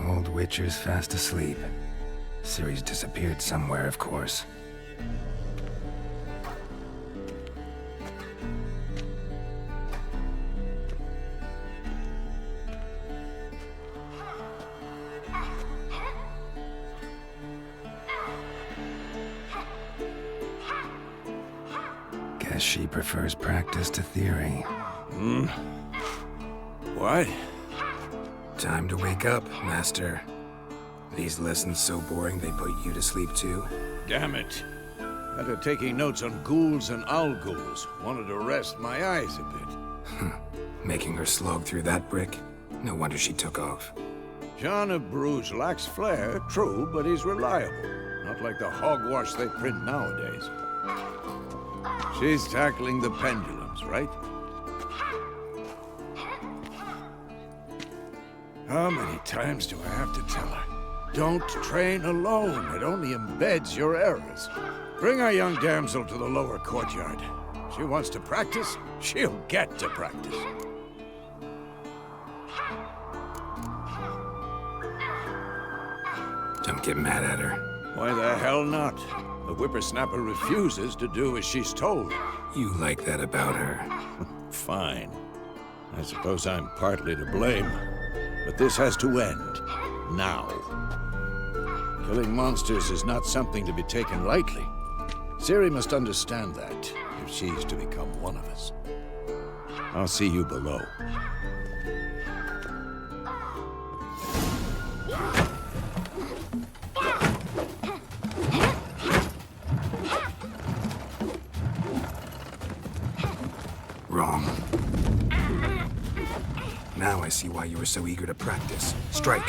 Old Witcher's fast asleep. Ciri's disappeared somewhere, of course. Guess she prefers practice to theory. What? Time to wake up, Master. These lessons so boring they put you to sleep too? Damn it. After taking notes on ghouls and owl-ghouls, wanted to rest my eyes a bit. Making her slog through that brick? No wonder she took off. John of Bruges lacks flair, true, but he's reliable. Not like the hogwash they print nowadays. She's tackling the pendulums, right? How many times do I have to tell her? Don't train alone. It only embeds your errors. Bring our young damsel to the lower courtyard. She wants to practice, she'll get to practice. Don't get mad at her. Why the hell not? The whippersnapper refuses to do as she's told. You like that about her. Fine. I suppose I'm partly to blame. But this has to end. Now. Killing monsters is not something to be taken lightly. Ciri must understand that, if she's to become one of us. I'll see you below. Wrong. Now I see why you were so eager to practice. Strike!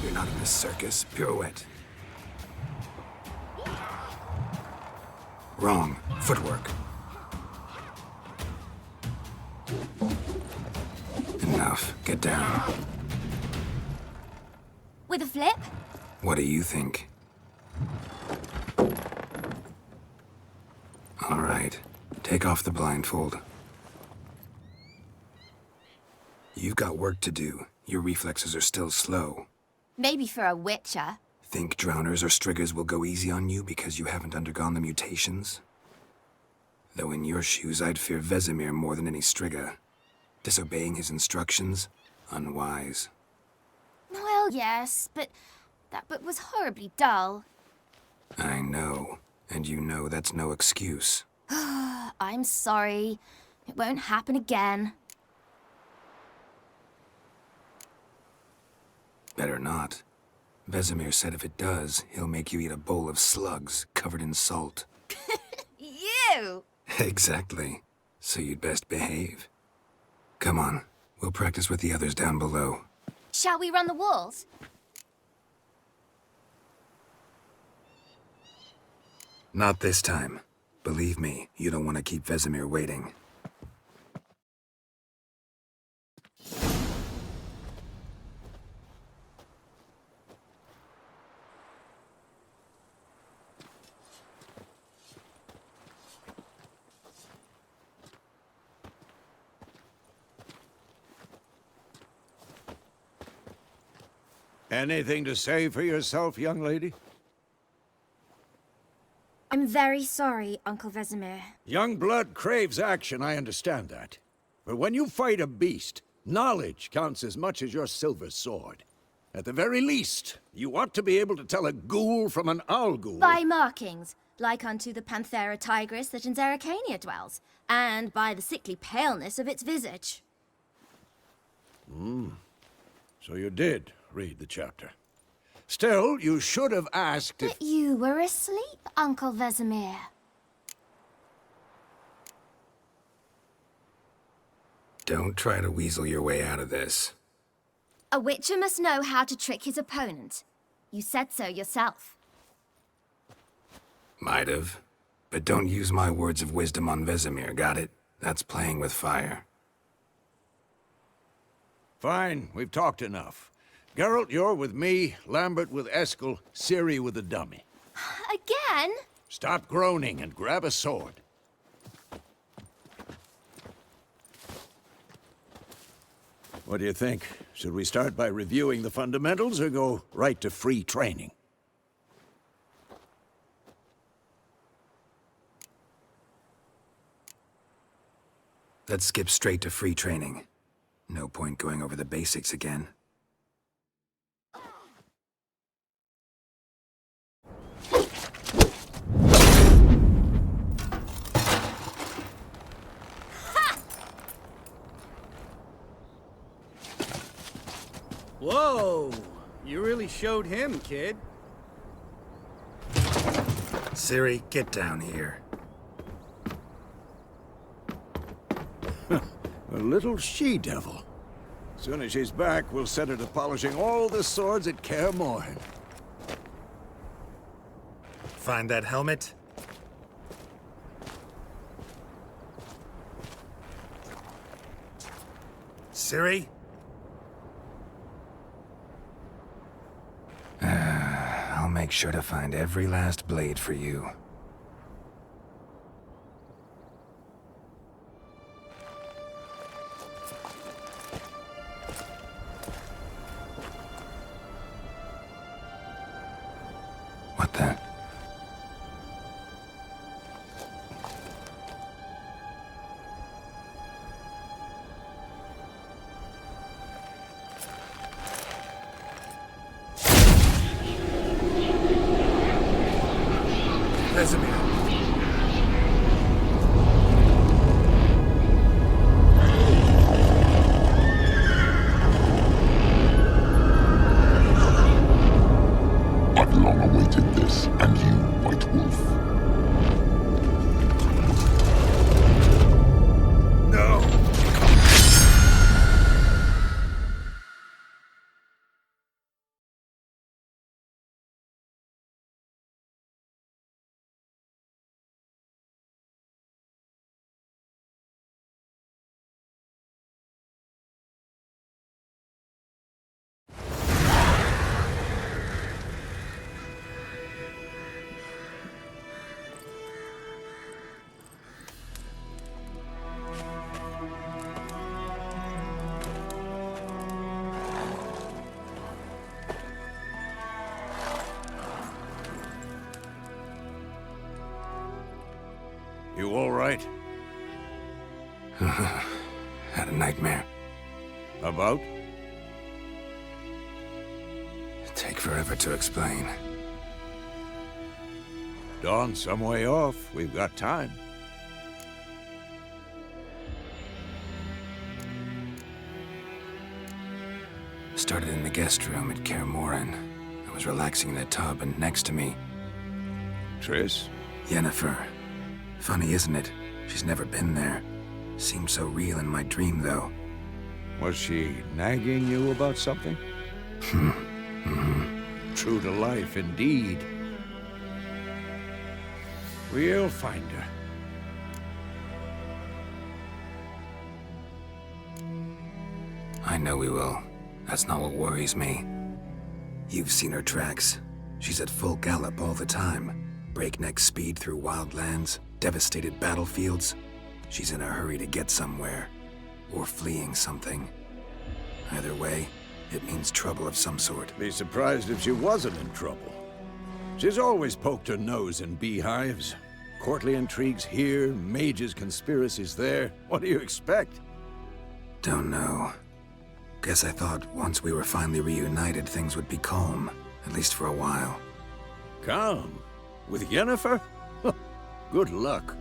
You're not in this circus. Pirouette. Wrong. Footwork. Enough. Get down. With a flip? What do you think? All right. Take off the blindfold. You've got work to do. Your reflexes are still slow. Maybe for a witcher. Think drowners or striggers will go easy on you because you haven't undergone the mutations? Though in your shoes, I'd fear Vesemir more than any strigger. Disobeying his instructions? Unwise. Well, yes, but that book was horribly dull. I know. And you know that's no excuse. I'm sorry. It won't happen again. Better not. Vesemir said if it does, he'll make you eat a bowl of slugs covered in salt. You! Exactly. So you'd best behave. Come on. We'll practice with the others down below. Shall we run the walls? Not this time. Believe me, you don't want to keep Vesemir waiting. Anything to say for yourself, young lady? I'm very sorry, Uncle Vesemir. Young blood craves action, I understand that. But when you fight a beast, knowledge counts as much as your silver sword. At the very least, you ought to be able to tell a ghoul from an owl-ghoul. By markings, like unto the Panthera tigris that in Zerrikania dwells, and by the sickly paleness of its visage. So you did read the chapter. Still, you should have asked if... But you were asleep, Uncle Vesemir. Don't try to weasel your way out of this. A witcher must know how to trick his opponent. You said so yourself. Might have. But don't use my words of wisdom on Vesemir, got it? That's playing with fire. Fine, we've talked enough. Geralt, you're with me, Lambert with Eskel, Ciri with the dummy. Again? Stop groaning and grab a sword. What do you think? Should we start by reviewing the fundamentals or go right to free training? Let's skip straight to free training. No point going over the basics again. Whoa! You really showed him, kid. Ciri, get down here. A little she-devil. Soon as she's back, we'll set her to polishing all the swords at Kaer Morhen. Find that helmet? Ciri? I'll make sure to find every last blade for you. What the? Vesemir. I've long awaited this, and you, White Wolf. No! You all right? Had a nightmare. About? Take forever to explain. Dawn's some way off. We've got time. Started in the guest room at Kaer Morhen. I was relaxing in a tub, and next to me, Triss? Yennefer. Funny, isn't it? She's never been there. Seemed so real in my dream, though. Was she nagging you about something? True to life, indeed. We'll find her. I know we will. That's not what worries me. You've seen her tracks. She's at full gallop all the time. Breakneck speed through wild lands, devastated battlefields. She's in a hurry to get somewhere. Or fleeing something. Either way, it means trouble of some sort. Be surprised if she wasn't in trouble. She's always poked her nose in beehives. Courtly intrigues here, mages' conspiracies there. What do you expect? Don't know. Guess I thought once we were finally reunited, things would be calm. At least for a while. Calm? With Yennefer? Good luck.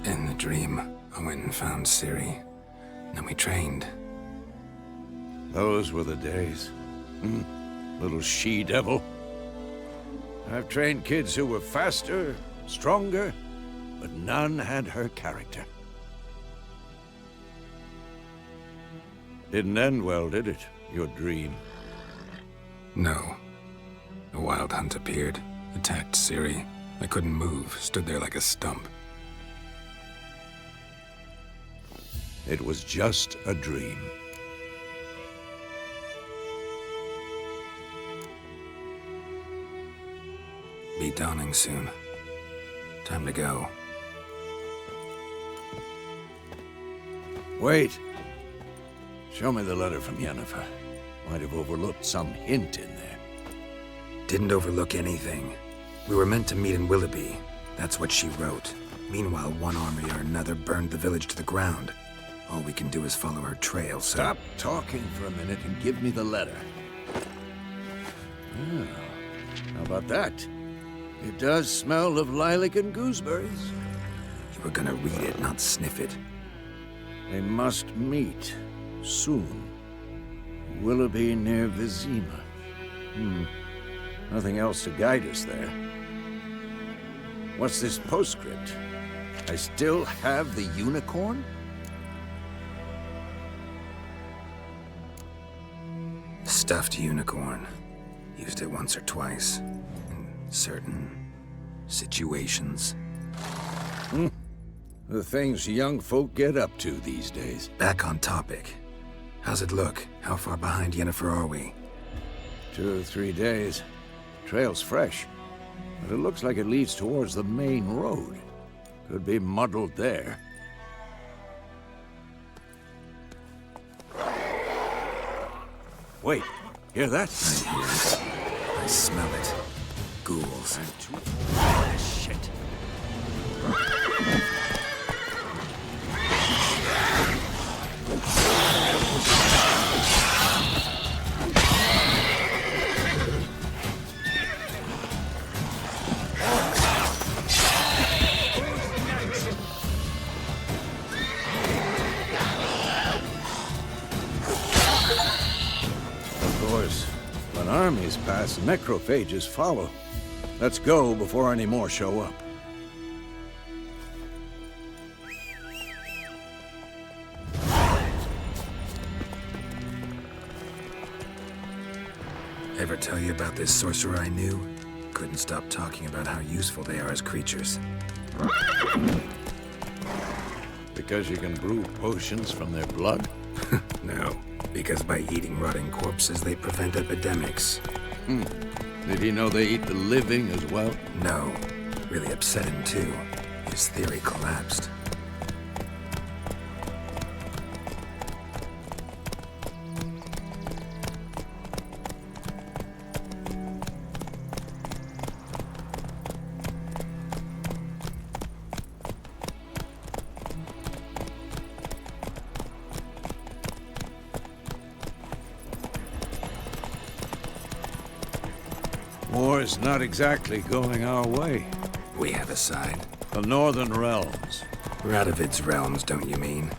In the dream, I went and found Ciri. Then we trained. Those were the days. Little she-devil. I've trained kids who were faster, stronger, but none had her character. Didn't end well, did it? Your dream? No. A wild hunt appeared, attacked Ciri. I couldn't move, stood there like a stump. It was just a dream. Be dawning soon. Time to go. Wait. Show me the letter from Yennefer. Might have overlooked some hint in there. Didn't overlook anything. We were meant to meet in Willoughby. That's what she wrote. Meanwhile, one army or another burned the village to the ground. All we can do is follow her trail, so... Stop talking for a minute and give me the letter. Ah, how about that? It does smell of lilac and gooseberries. You were gonna read it, not sniff it. They must meet soon. Willoughby near Vizima. Nothing else to guide us there. What's this postscript? I still have the unicorn? Stuffed unicorn. Used it once or twice. In certain situations. The things young folk get up to these days. Back on topic. How's it look? How far behind Yennefer are we? 2 or 3 days. Trail's fresh, but it looks like it leads towards the main road. Could be muddled there. Wait, hear that? I hear it. I smell it. Ghouls. Shit. Of course, when armies pass, necrophages follow. Let's go before any more show up. Ever tell you about this sorcerer I knew? Couldn't stop talking about how useful they are as creatures. Because you can brew potions from their blood? No, because by eating rotting corpses, they prevent epidemics. Did he know they eat the living as well? No, really upset him too. His theory collapsed. War's not exactly going our way. We have a side. The Northern Realms. Radovid's realms, don't you mean?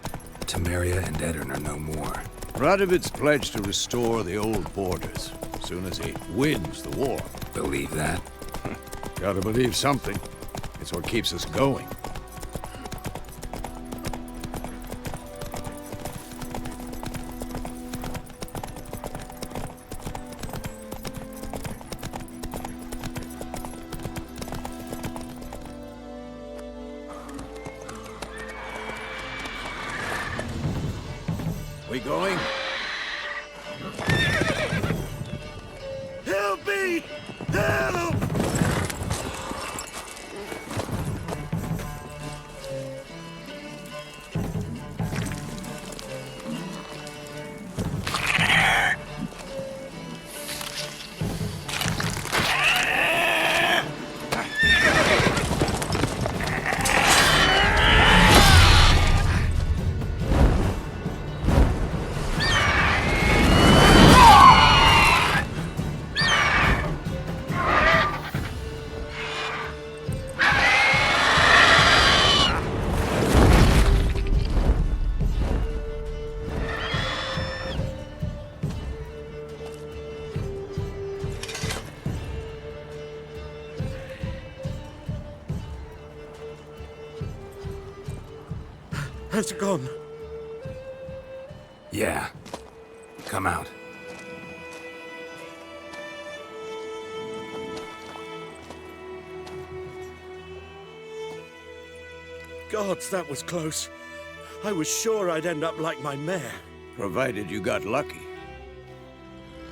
Temeria and Edirn are no more. Radovid's pledged to restore the old borders as soon as he wins the war. Believe that? Gotta believe something. It's what keeps us going. We going? Help me! Help! Has it gone? Yeah. Come out. Gods, that was close. I was sure I'd end up like my mare. Provided you got lucky.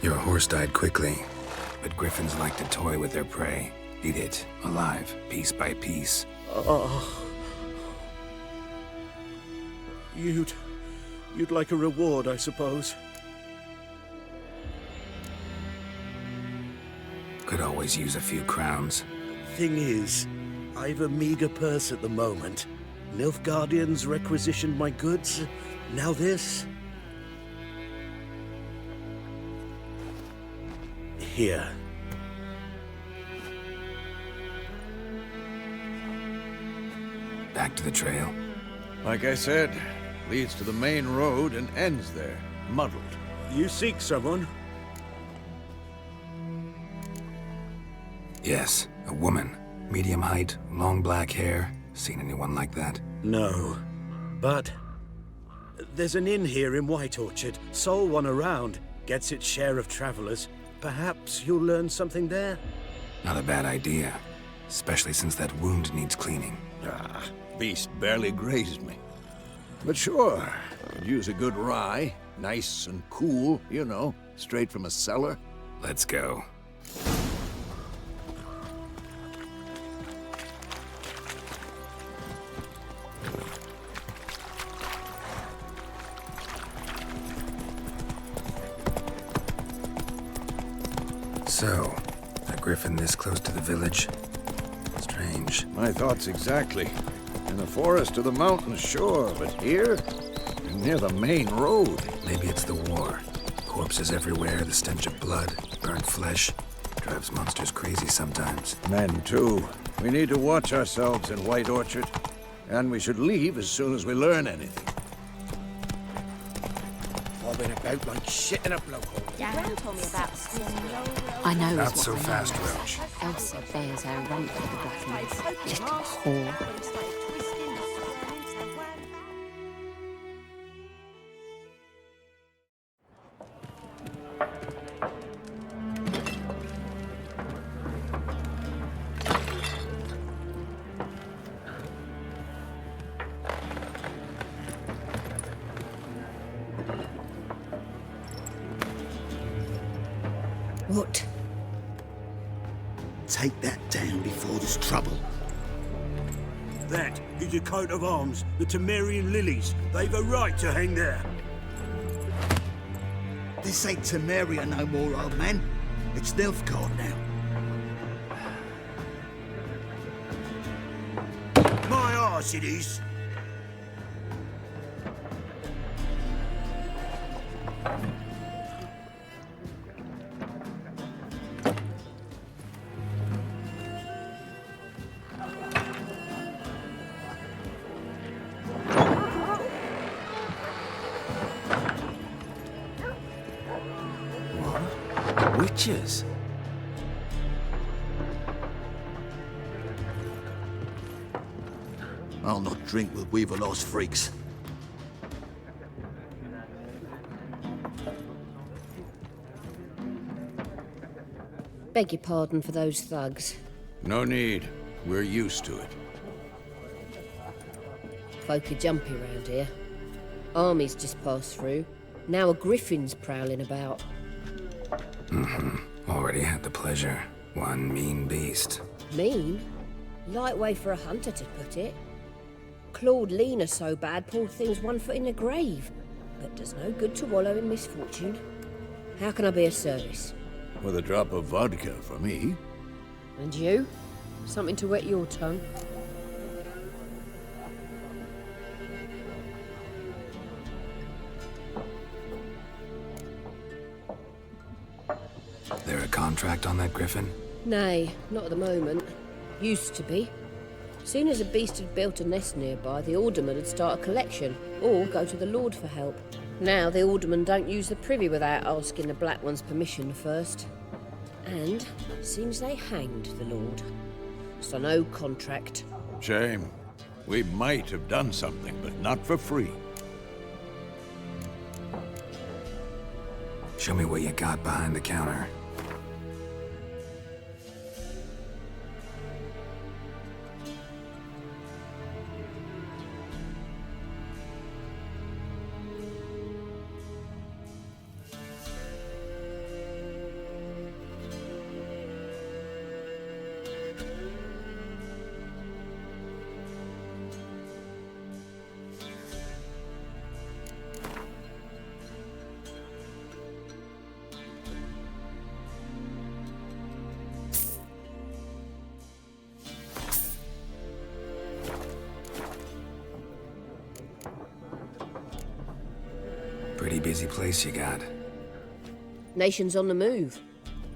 Your horse died quickly, but griffins like to toy with their prey. Eat it, alive, piece by piece. Oh. You'd like a reward, I suppose. Could always use a few crowns. Thing is, I've a meager purse at the moment. Nilfgaardians requisitioned my goods. Now this. Here. Back to the trail. Like I said, leads to the main road and ends there, muddled. You seek someone? Yes, a woman. Medium height, long black hair. Seen anyone like that? No. But there's an inn here in White Orchard. Sole one around. Gets its share of travelers. Perhaps you'll learn something there? Not a bad idea. Especially since that wound needs cleaning. Ah, beast barely grazed me. But sure, could use a good rye. Nice and cool, you know, straight from a cellar. Let's go. So, a griffin this close to the village? Strange. My thoughts exactly. In the forest or the mountains, sure, but here? Near the main road. Maybe it's the war. Corpses everywhere, the stench of blood, burnt flesh. Drives monsters crazy sometimes. Men, too. We need to watch ourselves in White Orchard. And we should leave as soon as we learn anything. I've been about like shit in a blowhole. Gran told me about I know Not is so what I fast, know. Roach. Elsa bears her rump for the Griffins. Just a whore. What? Take that down before there's trouble. That is a coat of arms, the Temerian lilies. They've a right to hang there. This ain't Temeria no more, old man. It's Nilfgaard now. My arse it is. Witches? I'll not drink with Weaverlost freaks. Beg your pardon for those thugs. No need. We're used to it. Folk are jumpy round here. Armies just passed through. Now a griffin's prowling about. Already had the pleasure. One mean beast. Mean? Light way for a hunter to put it. Clawed Lena so bad, poor thing's 1 foot in the grave. But does no good to wallow in misfortune. How can I be of service? With a drop of vodka for me. And you? Something to wet your tongue? There a contract on that griffin? Nay, not at the moment. Used to be. Soon as a beast had built a nest nearby, the alderman would start a collection, or go to the Lord for help. Now the alderman don't use the privy without asking the Black One's permission first. And seems they hanged the Lord. So no contract. Shame. We might have done something, but not for free. Show me what you got behind the counter. Pretty busy place you got. Nations on the move.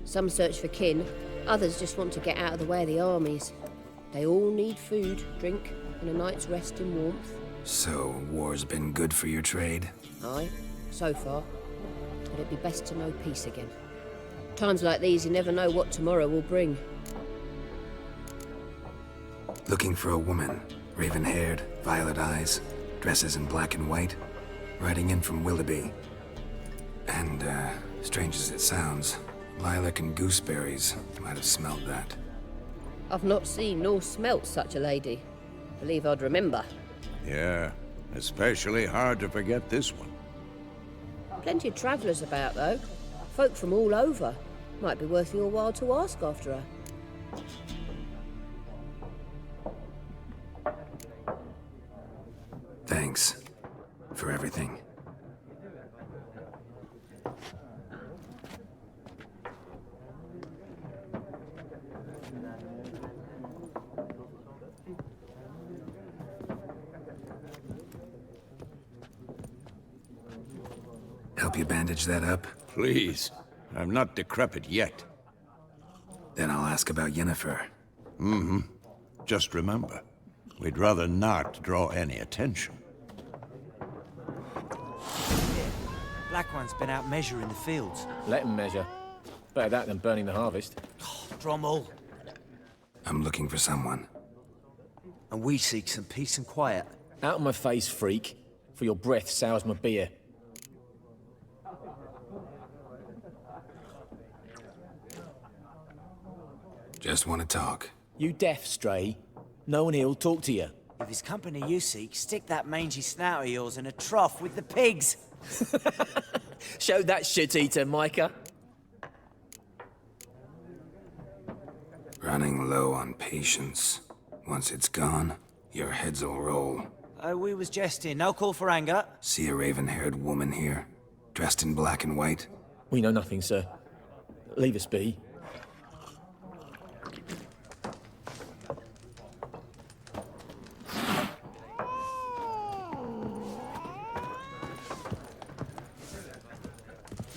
Some search for kin, others just want to get out of the way of the armies. They all need food, drink, and a night's rest in warmth. So, war's been good for your trade? Aye, so far. But it'd be best to know peace again. Times like these, you never know what tomorrow will bring. Looking for a woman. Raven-haired, violet eyes, dresses in black and white. Riding in from Willoughby. And, strange as it sounds, lilac and gooseberries might have smelled that. I've not seen nor smelt such a lady. Believe I'd remember. Yeah, especially hard to forget this one. Plenty of travellers about, though. Folk from all over. Might be worth your while to ask after her. Thanks for everything. Help you bandage that up? Please, I'm not decrepit yet. Then I'll ask about Yennefer. Just remember, we'd rather not draw any attention. Black One's been out measuring the fields. Let him measure. Better that than burning the harvest. Drommel. I'm looking for someone. And we seek some peace and quiet. Out of my face, freak. For your breath sours my beer. Just want to talk. You deaf, Stray? No one here'll talk to you. If it's company you seek, stick that mangy snout of yours in a trough with the pigs. Show that shit-eater, Micah. Running low on patience. Once it's gone, your heads'll roll. Oh, we was jesting. No call for anger. See a raven-haired woman here? Dressed in black and white? We know nothing, sir. Leave us be.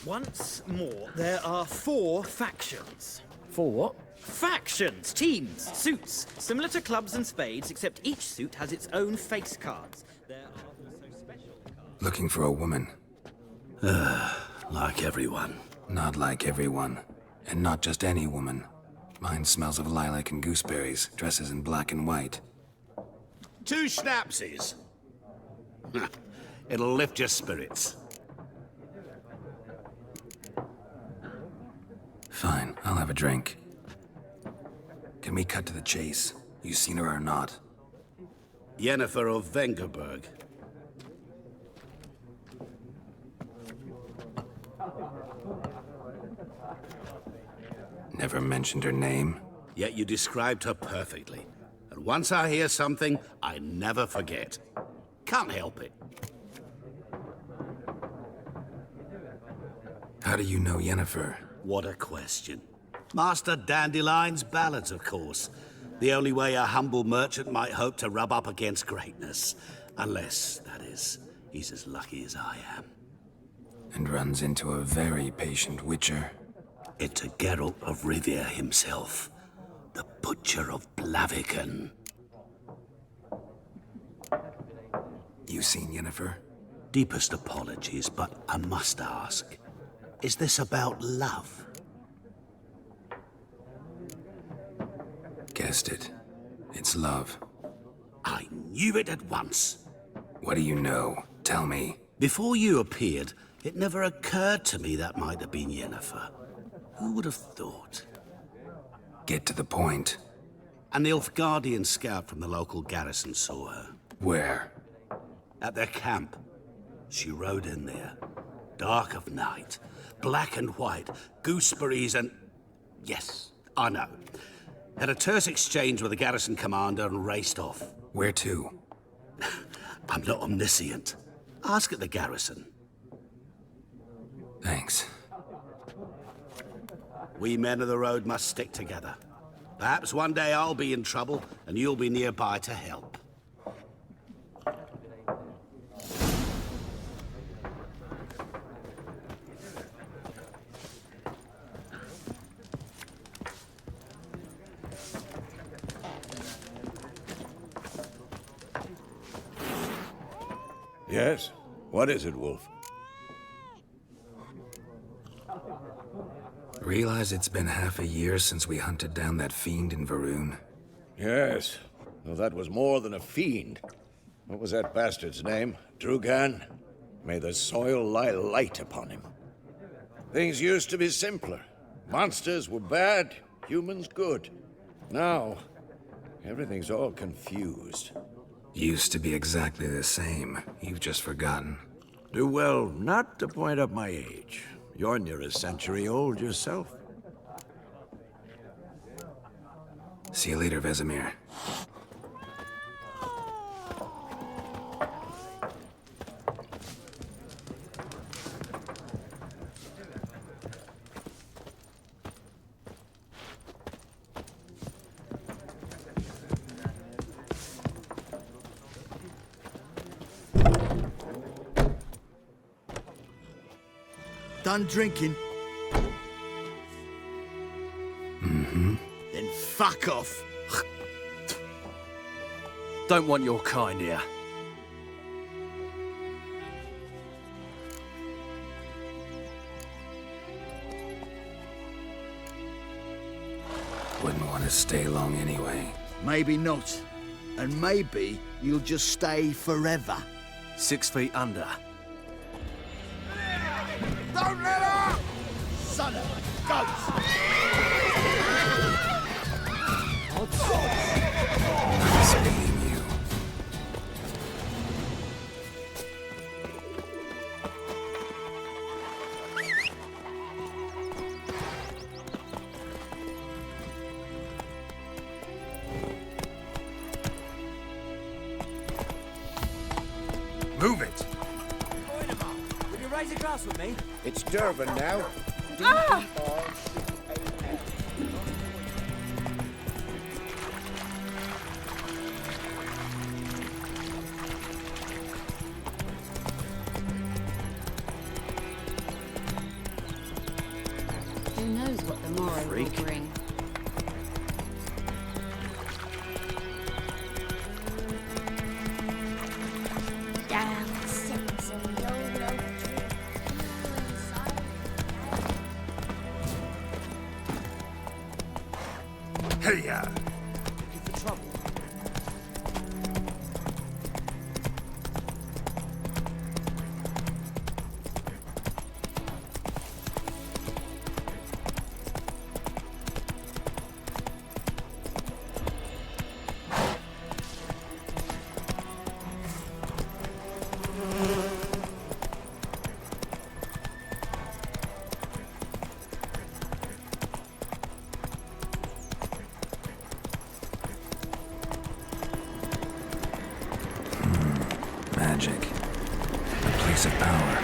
Once more, there are 4 factions. For what? Factions, teams, suits, similar to clubs and spades, except each suit has its own face cards. There are also special cards. Looking for a woman. Like everyone. Not like everyone. And not just any woman. Mine smells of lilac and gooseberries, dresses in black and white. 2 schnapsies. It'll lift your spirits. Fine, I'll have a drink. Can we cut to the chase? You seen her or not? Yennefer of Vengerberg. Never mentioned her name? Yet you described her perfectly. And once I hear something, I never forget. Can't help it. How do you know Yennefer? What a question. Master Dandelion's ballads, of course. The only way a humble merchant might hope to rub up against greatness. Unless, that is, he's as lucky as I am. And runs into a very patient witcher. Into Geralt of Rivia himself. The Butcher of Blaviken. You seen Yennefer? Deepest apologies, but I must ask. Is this about love? Guessed it. It's love. I knew it at once. What do you know? Tell me. Before you appeared, it never occurred to me that might have been Yennefer. Who would have thought? Get to the point. A Nilfgaardian scout from the local garrison saw her. Where? At their camp. She rode in there. Dark of night. Black and white. Gooseberries and... Yes, I know. Had a terse exchange with the garrison commander and raced off. Where to? I'm not omniscient. Ask at the garrison. Thanks. We men of the road must stick together. Perhaps one day I'll be in trouble and you'll be nearby to help. Yes? What is it, Wolf? Realize it's been half a year since we hunted down that fiend in Varun? Yes. Well, that was more than a fiend. What was that bastard's name? Drugan? May the soil lie light upon him. Things used to be simpler. Monsters were bad, humans good. Now, everything's all confused. Used to be exactly the same. You've just forgotten. Do well not to point up my age. You're near a century old yourself. See you later, Vesemir. Done drinking? Mm-hmm. Then fuck off. Don't want your kind here. Wouldn't want to stay long anyway. Maybe not. And maybe you'll just stay forever. 6 feet under. Don't let up! Son of a ghost! Nice being you. Move it! Will you raise a glass with me? It's Durban now. Ah! Who knows what the morrow will bring? Down sits a low tree. Hey-ya! Looking for trouble? Magic. A place of power.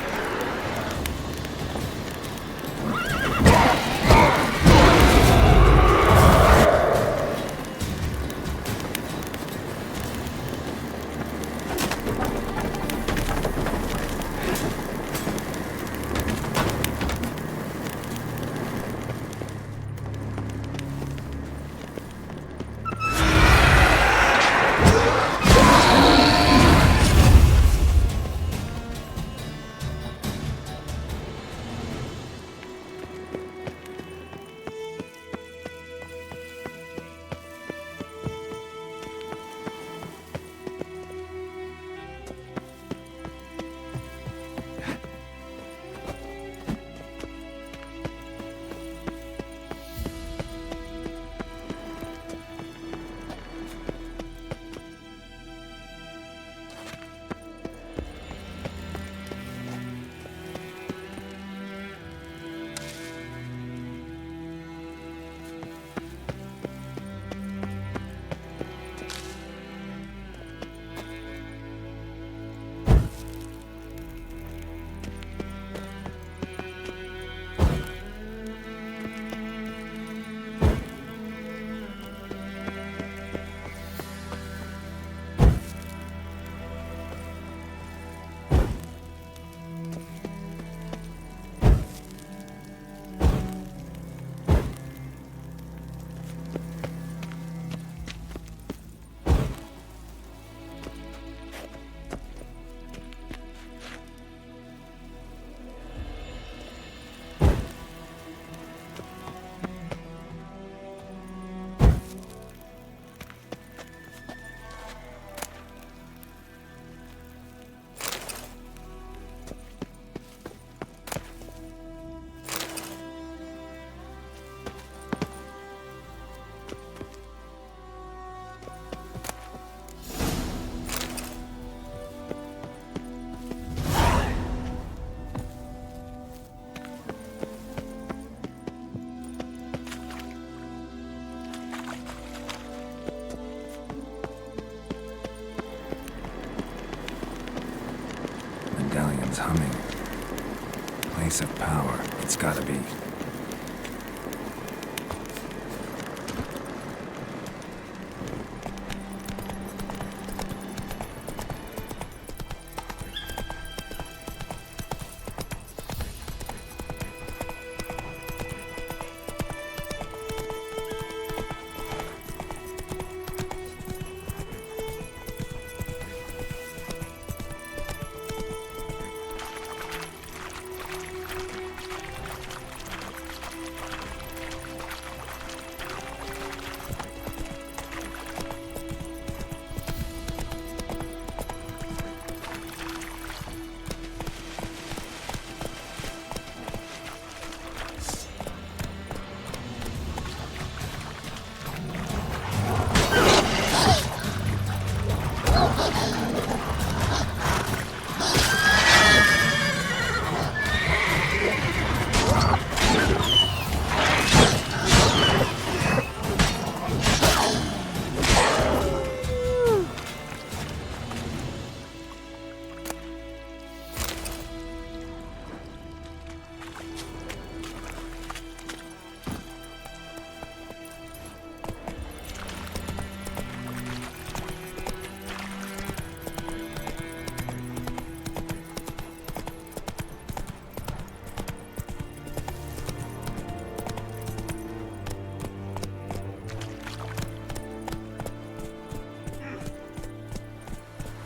Something's humming. Place of power. It's gotta be.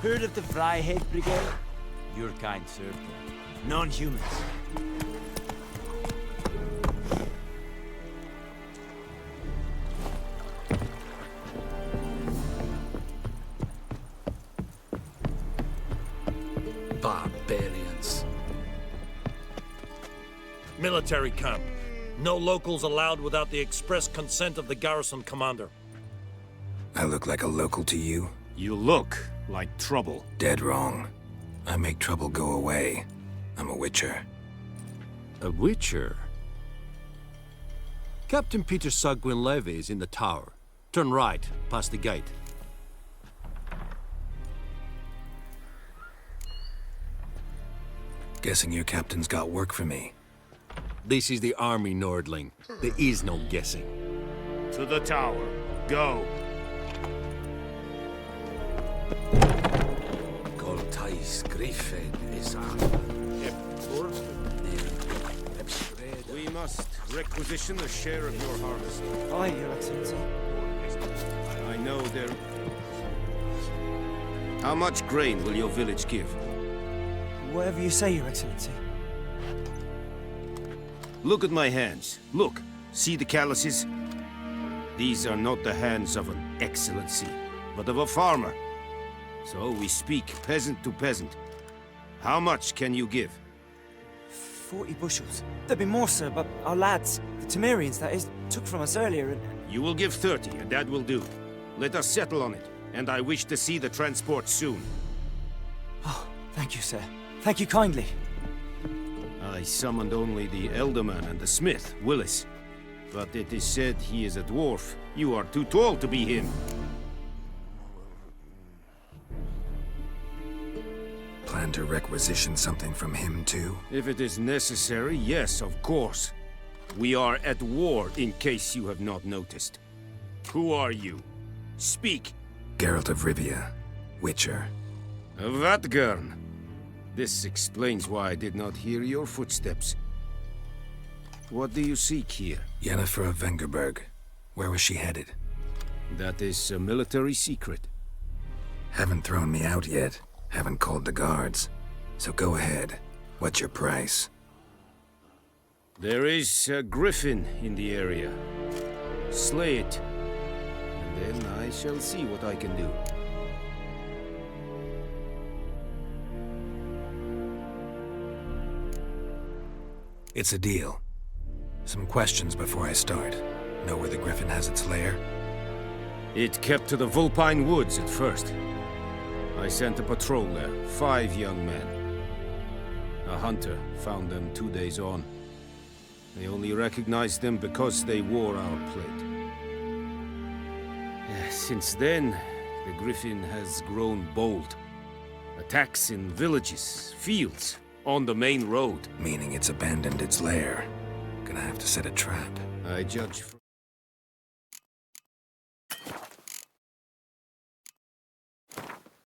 Heard of the Vryheid Brigade? Your kind served them. Non-humans. Barbarians. Military camp. No locals allowed without the express consent of the garrison commander. I look like a local to you? You look like trouble. Dead wrong. I make trouble go away. I'm a witcher. A witcher? Captain Peter Sagwin Levy is in the tower. Turn right, past the gate. Guessing your captain's got work for me. This is the army, Nordling. There is no guessing. To the tower. Go. We must requisition a share of your harvest. Aye, Your Excellency. I know there... How much grain will your village give? Whatever you say, Your Excellency. Look at my hands. Look. See the calluses? These are not the hands of an excellency, but of a farmer. So we speak peasant to peasant. How much can you give? 40 bushels. There'd be more, sir, but our lads, the Temerians, that is, took from us earlier and... You will give 30, and that will do. Let us settle on it, and I wish to see the transport soon. Oh, thank you, sir. Thank you kindly. I summoned only the Elderman and the smith, Willis. But it is said he is a dwarf. You are too tall to be him. Plan to requisition something from him, too? If it is necessary, yes, of course. We are at war, in case you have not noticed. Who are you? Speak! Geralt of Rivia, Witcher. Vatgern. This explains why I did not hear your footsteps. What do you seek here? Yennefer of Vengerberg. Where was she headed? That is a military secret. Haven't thrown me out yet. Haven't called the guards. So go ahead. What's your price? There is a griffin in the area. Slay it. And then I shall see what I can do. It's a deal. Some questions before I start. Know where the griffin has its lair? It kept to the Vulpine Woods at first. I sent a patrol there, 5 young men. A hunter found them 2 days on. They only recognized them because they wore our plate. Since then, the griffin has grown bold. Attacks in villages, fields, On the main road. Meaning it's abandoned its lair. Gonna have to set a trap. I judge